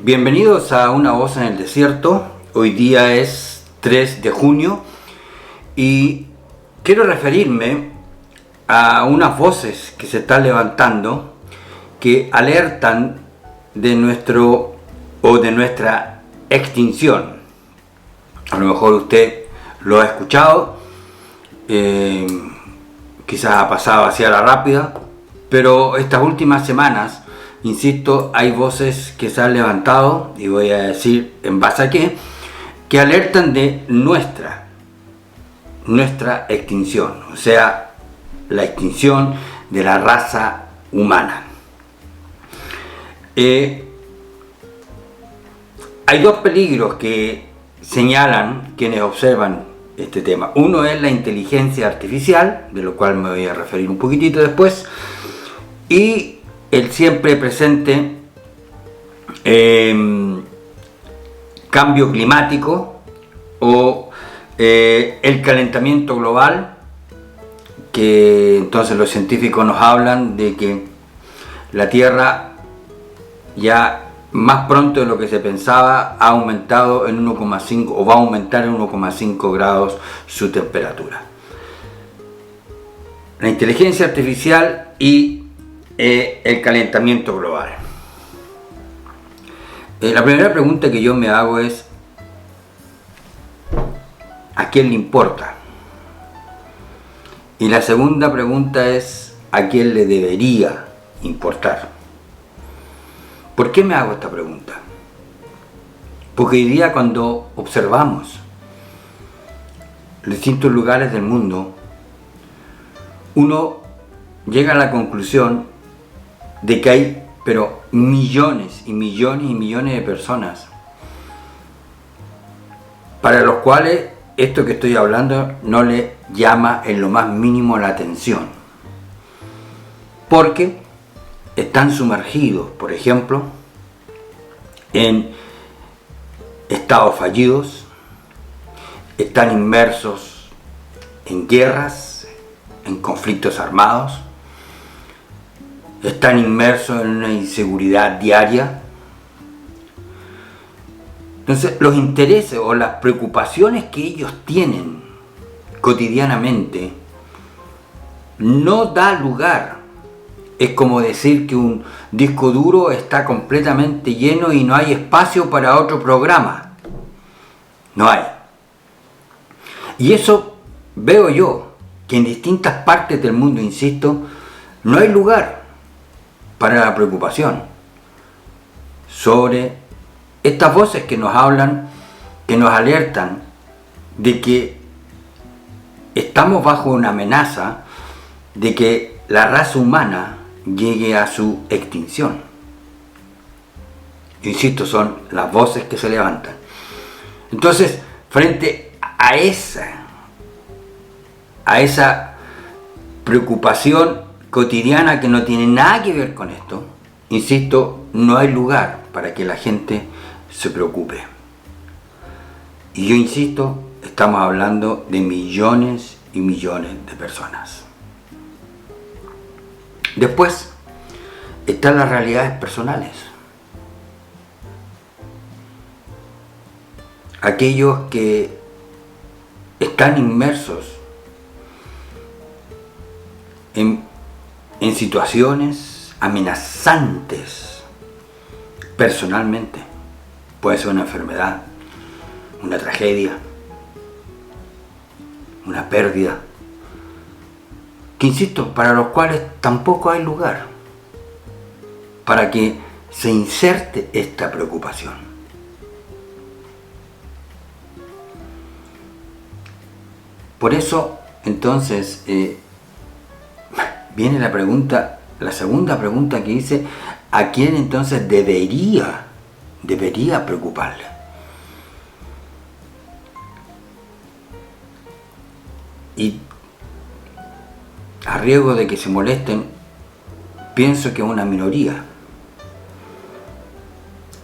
Bienvenidos a Una Voz en el Desierto. Hoy día es 3 de junio y quiero referirme a unas voces que se están levantando que alertan de nuestra extinción. A lo mejor usted lo ha escuchado, quizás ha pasado hacia la rápida, pero estas últimas semanas, insisto, hay voces que se han levantado, y voy a decir en base a qué, que alertan de nuestra extinción, o sea, la extinción de la raza humana. Hay dos peligros que señalan quienes observan este tema. Uno es la inteligencia artificial, de lo cual me voy a referir un poquitito después, y el siempre presente cambio climático o el calentamiento global, que entonces los científicos nos hablan de que la Tierra ya más pronto de lo que se pensaba ha aumentado en 1,5 o va a aumentar en 1,5 grados su temperatura. La inteligencia artificial y el calentamiento global. La primera pregunta que yo me hago es: ¿a quién le importa? Y la segunda pregunta es: ¿a quién le debería importar? ¿Por qué me hago esta pregunta? Porque hoy día, cuando observamos distintos lugares del mundo, uno llega a la conclusión de que hay millones y millones y millones de personas para los cuales esto que estoy hablando no le llama en lo más mínimo la atención, porque están sumergidos, por ejemplo, en estados fallidos, están inmersos en guerras, en conflictos armados, están inmersos en una inseguridad diaria. Entonces, los intereses o las preocupaciones que ellos tienen cotidianamente no da lugar. Es como decir que un disco duro está completamente lleno y no hay espacio para otro programa. No hay. Y eso veo yo, que en distintas partes del mundo, insisto, no hay lugar para la preocupación sobre estas voces que nos hablan, que nos alertan de que estamos bajo una amenaza de que la raza humana llegue a su extinción. Insisto, son las voces que se levantan. Entonces, frente a esa preocupación cotidiana que no tiene nada que ver con esto, insisto, no hay lugar para que la gente se preocupe. Y yo insisto, estamos hablando de millones y millones de personas. Después están las realidades personales. Aquellos que están inmersos en situaciones amenazantes personalmente. Puede ser una enfermedad, una tragedia, una pérdida, que insisto, para los cuales tampoco hay lugar para que se inserte esta preocupación. Por eso, entonces, viene la segunda pregunta que dice: ¿a quién entonces debería preocuparle? Y a riesgo de que se molesten, pienso que es una minoría.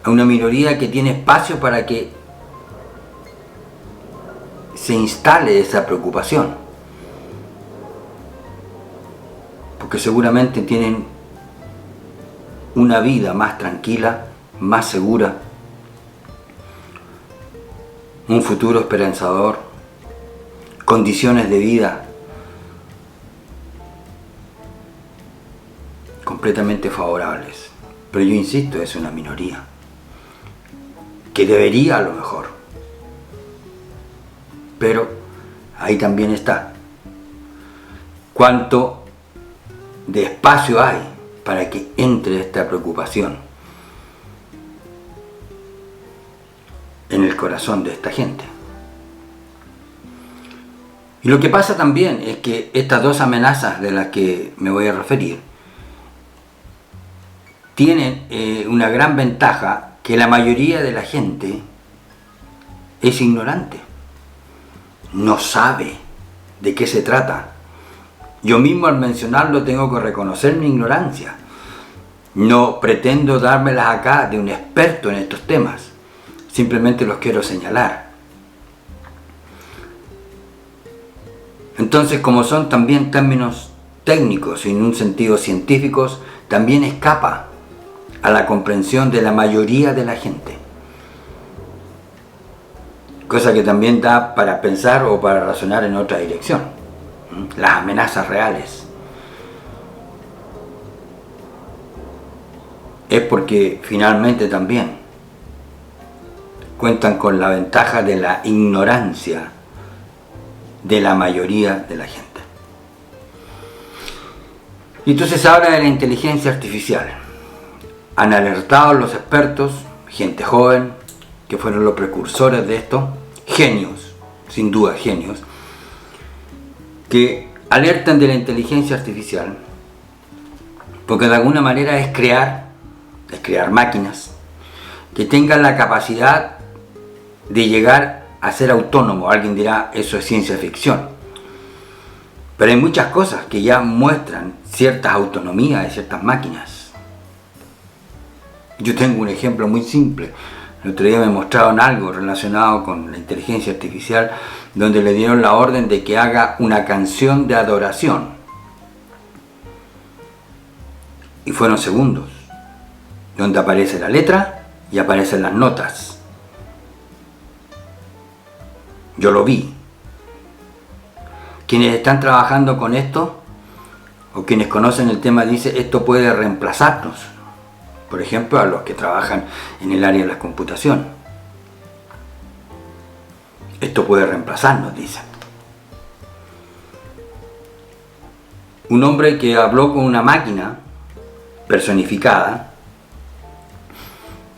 A una minoría que tiene espacio para que se instale esa preocupación. Porque seguramente tienen una vida más tranquila, más segura, un futuro esperanzador, condiciones de vida completamente favorables. Pero yo insisto, es una minoría, que debería a lo mejor. Pero ahí también está. ¿Cuánto de espacio hay para que entre esta preocupación en el corazón de esta gente? Y lo que pasa también es que estas dos amenazas de las que me voy a referir tienen una gran ventaja, que la mayoría de la gente es ignorante, no sabe de qué se trata. Yo mismo al mencionarlo tengo que reconocer mi ignorancia. No pretendo dármelas acá de un experto en estos temas, simplemente los quiero señalar. Entonces, como son también términos técnicos y en un sentido científicos, también escapa a la comprensión de la mayoría de la gente. Cosa que también da para pensar o para razonar en otra dirección. Las amenazas reales. Es porque finalmente también cuentan con la ventaja de la ignorancia de la mayoría de la gente. Y entonces se habla de la inteligencia artificial. Han alertado los expertos, gente joven, que fueron los precursores de esto, genios, sin duda genios, que alertan de la inteligencia artificial, porque de alguna manera es crear máquinas que tengan la capacidad de llegar a ser autónomo. Alguien dirá, eso es ciencia ficción. Pero hay muchas cosas que ya muestran ciertas autonomías de ciertas máquinas. Yo tengo un ejemplo muy simple. El otro día me mostraron algo relacionado con la inteligencia artificial, donde le dieron la orden de que haga una canción de adoración. Y fueron segundos, donde aparece la letra y aparecen las notas. Yo lo vi. Quienes están trabajando con esto, o quienes conocen el tema, dicen, esto puede reemplazarnos. Por ejemplo, a los que trabajan en el área de la computación. Esto puede reemplazarnos, dicen. Un hombre que habló con una máquina personificada,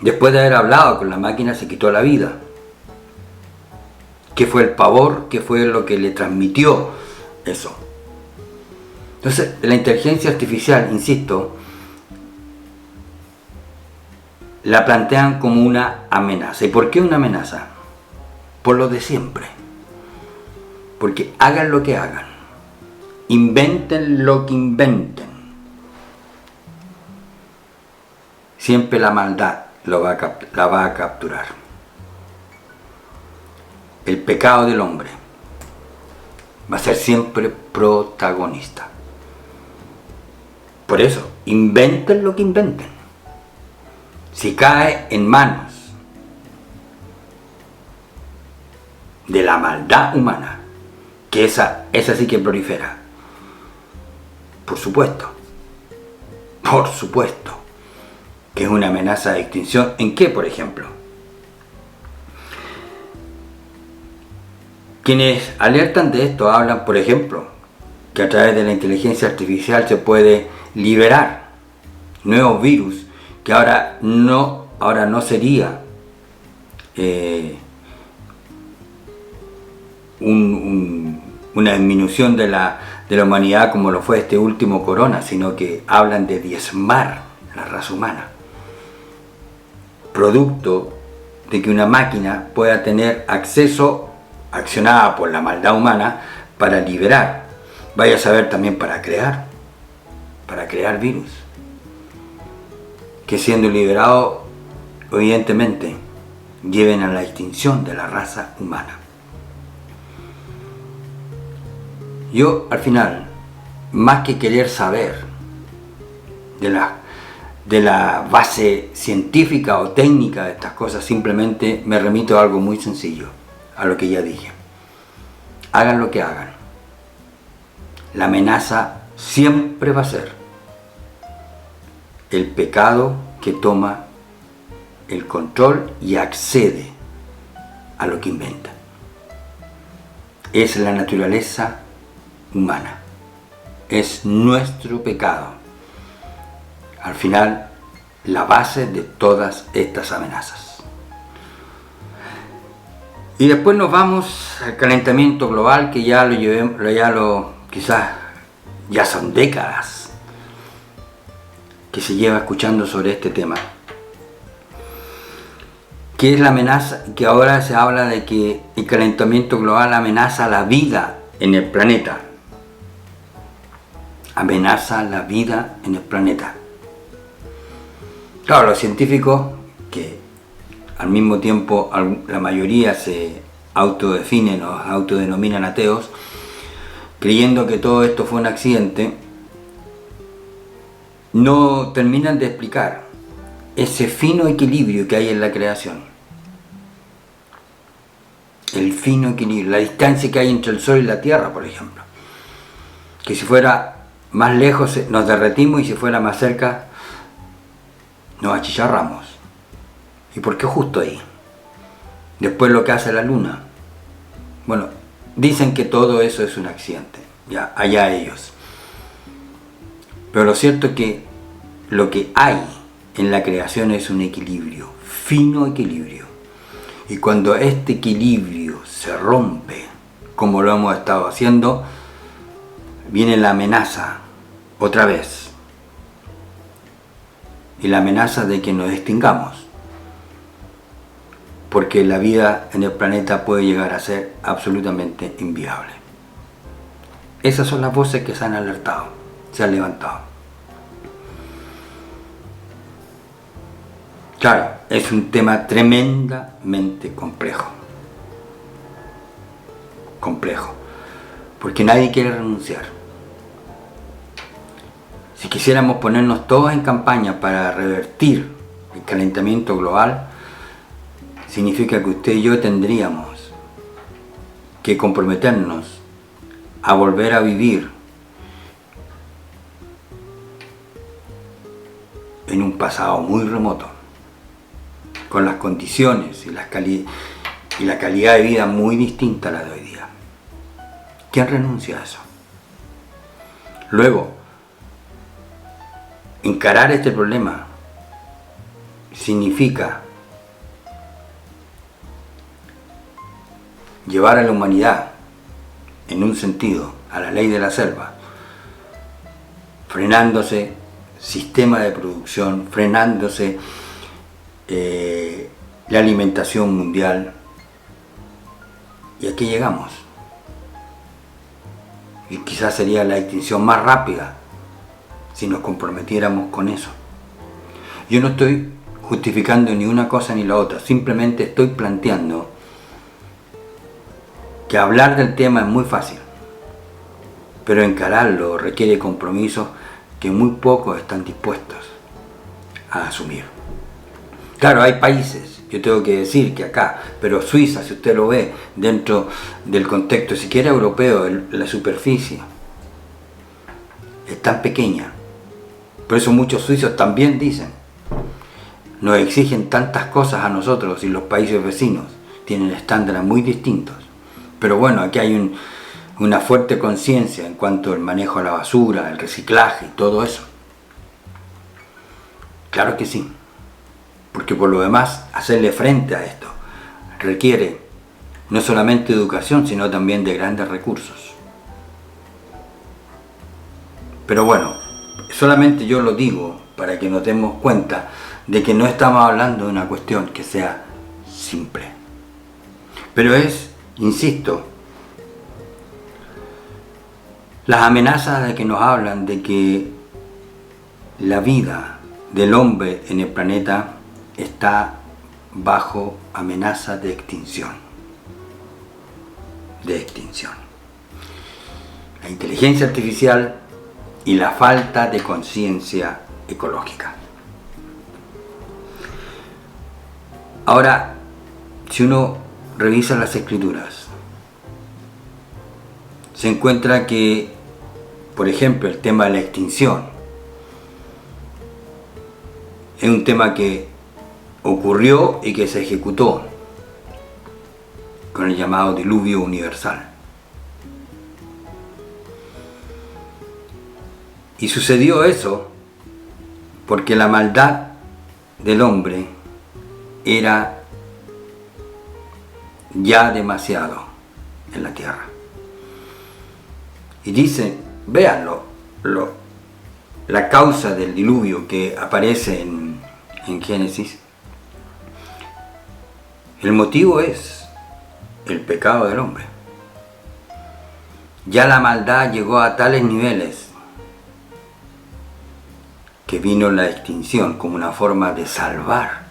después de haber hablado con la máquina, se quitó la vida. ¿Qué fue el pavor? ¿Qué fue lo que le transmitió eso? Entonces, la inteligencia artificial, insisto, la plantean como una amenaza. ¿Y por qué una amenaza? Por lo de siempre. Porque hagan lo que hagan, inventen lo que inventen, siempre la maldad la va a capturar. El pecado del hombre va a ser siempre protagonista. Por eso, inventen lo que inventen. Si cae en manos de la maldad humana, que esa sí que prolifera, por supuesto, que es una amenaza de extinción. ¿En qué, por ejemplo? Quienes alertan de esto hablan, por ejemplo, que a través de la inteligencia artificial se puede liberar nuevos virus, que ahora no sería una disminución de la humanidad como lo fue este último corona, sino que hablan de diezmar la raza humana, producto de que una máquina pueda tener acceso, accionada por la maldad humana, para liberar, vaya a saber también para crear virus, que siendo liberados, evidentemente, lleven a la extinción de la raza humana. Yo, al final, más que querer saber de la base científica o técnica de estas cosas, simplemente me remito a algo muy sencillo. a lo que ya dije. Hagan lo que hagan. La amenaza siempre va a ser el pecado que toma el control y accede a lo que inventa. Es la naturaleza humana. Es nuestro pecado. Al final, la base de todas estas amenazas. Y después nos vamos al calentamiento global, que quizás ya son décadas que se lleva escuchando sobre este tema. Que es la amenaza, que ahora se habla de que el calentamiento global amenaza la vida en el planeta. Amenaza la vida en el planeta. Claro, los científicos, que al mismo tiempo la mayoría se autodefinen o autodenominan ateos, creyendo que todo esto fue un accidente, no terminan de explicar ese fino equilibrio que hay en la creación. El fino equilibrio, la distancia que hay entre el Sol y la Tierra, por ejemplo. Que si fuera más lejos nos derretimos y si fuera más cerca nos achicharramos. ¿Y por qué justo ahí? Después lo que hace la Luna. Bueno, dicen que todo eso es un accidente. Ya, allá ellos. Pero lo cierto es que lo que hay en la creación es un equilibrio, fino equilibrio. Y cuando este equilibrio se rompe, como lo hemos estado haciendo, viene la amenaza, otra vez. Y la amenaza de que nos extingamos. Porque la vida en el planeta puede llegar a ser absolutamente inviable. Esas son las voces que se han alertado, se han levantado. Claro, es un tema tremendamente complejo. Complejo. Porque nadie quiere renunciar. Si quisiéramos ponernos todos en campaña para revertir el calentamiento global, significa que usted y yo tendríamos que comprometernos a volver a vivir en un pasado muy remoto, con las condiciones y la calidad de vida muy distinta a la de hoy día. ¿Quién renuncia a eso? Luego, encarar este problema significa llevar a la humanidad, en un sentido, a la ley de la selva, frenándose sistema de producción, frenándose la alimentación mundial. Y aquí llegamos. Y quizás sería la extinción más rápida si nos comprometiéramos con eso. Yo no estoy justificando ni una cosa ni la otra, simplemente estoy planteando que hablar del tema es muy fácil, pero encararlo requiere compromisos que muy pocos están dispuestos a asumir. Claro, hay países, yo tengo que decir que acá, pero Suiza, si usted lo ve dentro del contexto siquiera europeo, la superficie es tan pequeña. Por eso muchos suizos también dicen, nos exigen tantas cosas a nosotros y los países vecinos tienen estándares muy distintos. Pero bueno, aquí hay una fuerte conciencia en cuanto al manejo de la basura, el reciclaje y todo eso. Claro que sí, porque por lo demás hacerle frente a esto requiere no solamente educación, sino también de grandes recursos. Pero bueno, solamente yo lo digo para que nos demos cuenta de que no estamos hablando de una cuestión que sea simple. Pero es, insisto, las amenazas de que nos hablan de que la vida del hombre en el planeta está bajo amenaza de extinción. La inteligencia artificial y la falta de conciencia ecológica. Ahora, si uno revisa las Escrituras, se encuentra que, por ejemplo, el tema de la extinción es un tema que ocurrió y que se ejecutó con el llamado diluvio universal. Y sucedió eso porque la maldad del hombre era ya demasiado en la tierra. Y dice, véanlo, la causa del diluvio que aparece en Génesis, el motivo es el pecado del hombre. Ya la maldad llegó a tales niveles que vino la extinción como una forma de salvar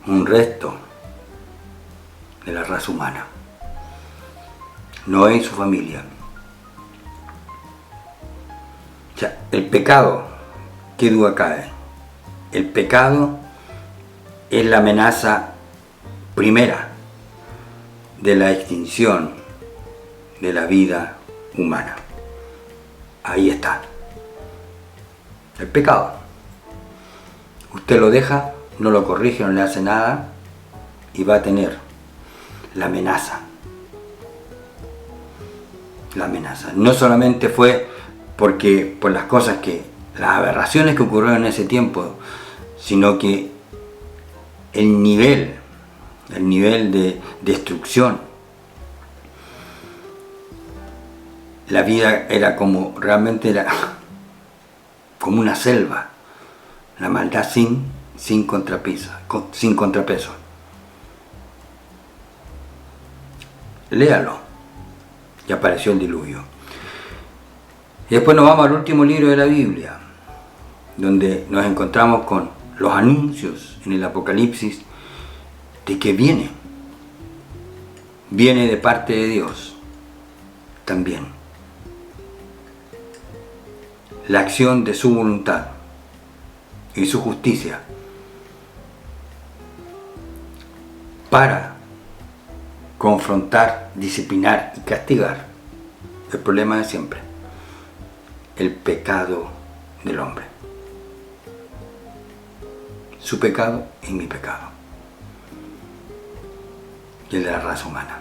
un resto de la raza humana. Noé y su familia. O sea, el pecado, ¿qué duda cabe? El pecado es la amenaza primera de la extinción de la vida humana. Ahí está. El pecado. Usted lo deja, no lo corrige, no le hace nada y va a tener la amenaza. La amenaza. No solamente fue porque por las cosas las aberraciones que ocurrieron en ese tiempo, sino que el nivel de destrucción, la vida era como, realmente era como una selva, la maldad sin contrapeso. Léalo. Y apareció el diluvio. Y después nos vamos al último libro de la Biblia, donde nos encontramos con los anuncios en el Apocalipsis de que viene de parte de Dios también la acción de su voluntad y su justicia para confrontar, disciplinar y castigar el problema de siempre, el pecado del hombre. Su pecado y mi pecado. Y el de la raza humana.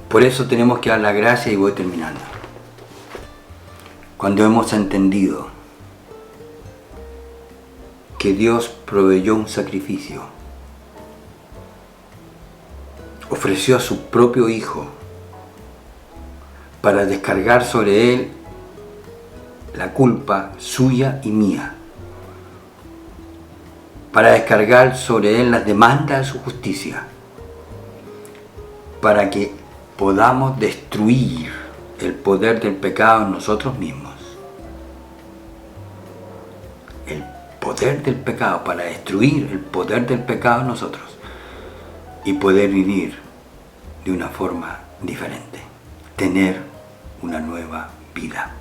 Por eso tenemos que dar la gracia, y voy terminando. Cuando hemos entendido que Dios proveyó un sacrificio, ofreció a su propio Hijo para descargar sobre Él la culpa suya y mía, para descargar sobre Él las demandas de su justicia, para que podamos destruir el poder del pecado en nosotros mismos. El poder del pecado, para destruir el poder del pecado en nosotros y poder vivir de una forma diferente, tener una nueva vida.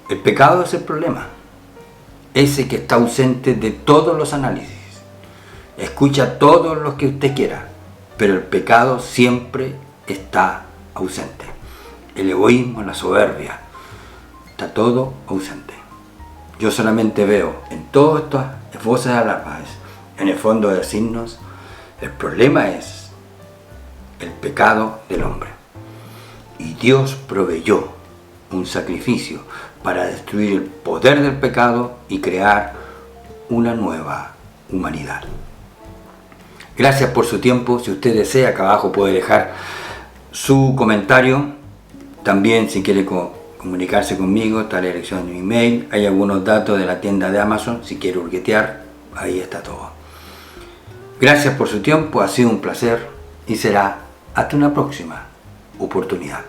El pecado es el problema, ese que está ausente de todos los análisis. Escucha todos los que usted quiera, pero el pecado siempre está ausente. El egoísmo, la soberbia, está todo ausente. Yo solamente veo en todas estas voces de alarma, en el fondo decirnos, el problema es el pecado del hombre. Y Dios proveyó un sacrificio para destruir el poder del pecado y crear una nueva humanidad. Gracias por su tiempo. Si usted desea, acá abajo puede dejar su comentario. También, si quiere comunicarse conmigo, está la dirección de mi email. Hay algunos datos de la tienda de Amazon. Si quiere hurguetear, ahí está todo. Gracias por su tiempo. Ha sido un placer y será hasta una próxima oportunidad.